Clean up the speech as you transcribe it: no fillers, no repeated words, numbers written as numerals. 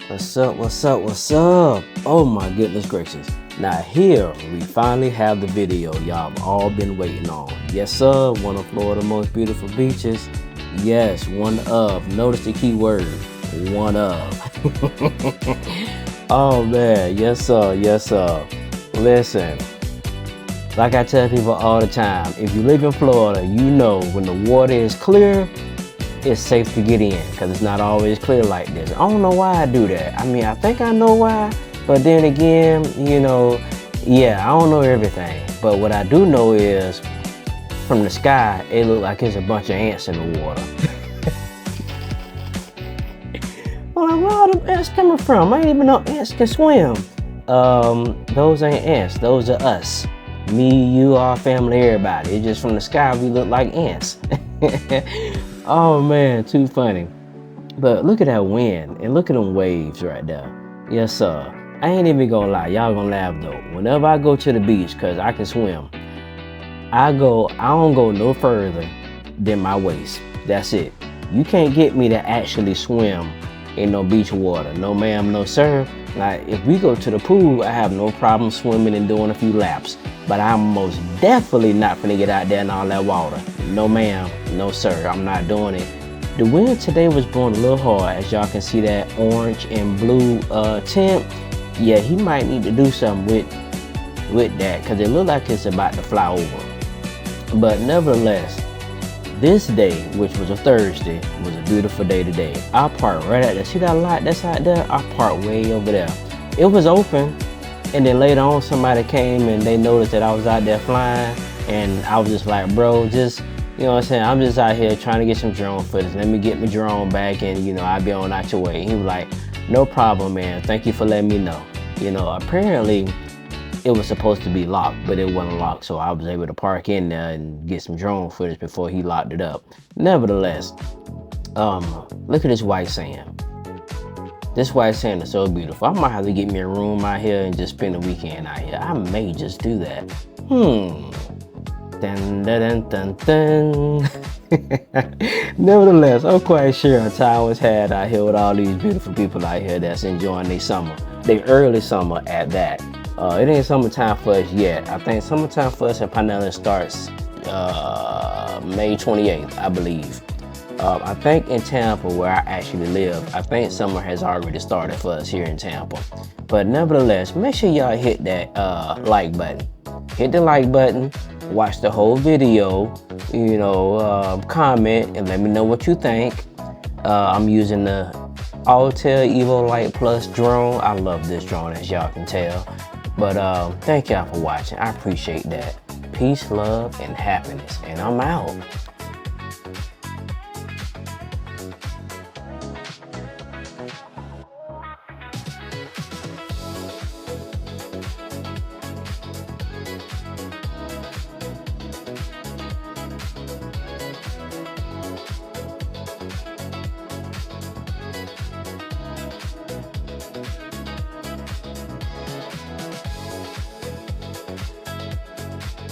What's up, what's up, what's up? Oh my goodness gracious. Now here, we finally have the video y'all have all been waiting on. Yes sir, one of Florida's most beautiful beaches. Yes, one of. Notice the key word, one of. Oh man, yes sir, yes sir. Listen, like I tell people all the time, if you live in Florida, you know when the water is clear, it's safe to get in, because it's not always clear like this. I don't know why I do that. I mean, I think I know why, but then again, you know, yeah, I don't know everything. But what I do know is, from the sky, it looks like it's a bunch of ants in the water. I'm like, where are the ants coming from? I didn't even know ants can swim. Those ain't ants, those are us. Me, you, our family, everybody. It's just from the sky, we look like ants. Oh man, too funny. But look at that wind and look at them waves right there. Yes sir. I ain't even gonna lie, y'all gonna laugh though. Whenever I go to the beach, cause I can swim, I don't go no further than my waist. That's it. You can't get me to actually swim in no beach water. No ma'am, no sir. Like if we go to the pool, I have no problem swimming and doing a few laps. But I'm most definitely not gonna get out there in all that water. No ma'am, no sir, I'm not doing it. The wind today was blowing a little hard, as y'all can see that orange and blue tint. Yeah, he might need to do something with that, because it looked like it's about to fly over. But nevertheless, this day, which was a Thursday, was a beautiful day today. I parked right out there. See that light that's out there? I parked way over there. It was open, and then later on somebody came and they noticed that I was out there flying, and I was just like, bro, just, you know what I'm saying, I'm just out here trying to get some drone footage. Let me get my drone back and, you know, I'll be on out your way. He was like, no problem, man. Thank you for letting me know. You know, apparently it was supposed to be locked, but it wasn't locked, so I was able to park in there and get some drone footage before he locked it up. Nevertheless, look at this white sand. This white sand is so beautiful. I might have to get me a room out here and just spend a weekend out here. I may just do that. Dun, dun, dun, dun, dun. Nevertheless, I'm quite sure a time was had out here with all these beautiful people out here that's enjoying their summer, their early summer at that. It ain't summertime for us yet. I think summertime for us in Pinellas starts May 28th, I believe. I think in Tampa, where I actually live, I think summer has already started for us here in Tampa. But nevertheless, make sure y'all hit that like button. Hit the like button, watch the whole video, you know, comment and let me know what you think. I'm using the Altair Evo Light Plus drone. I love this drone, as y'all can tell. But thank y'all for watching. I appreciate that. Peace, love, and happiness. And I'm out.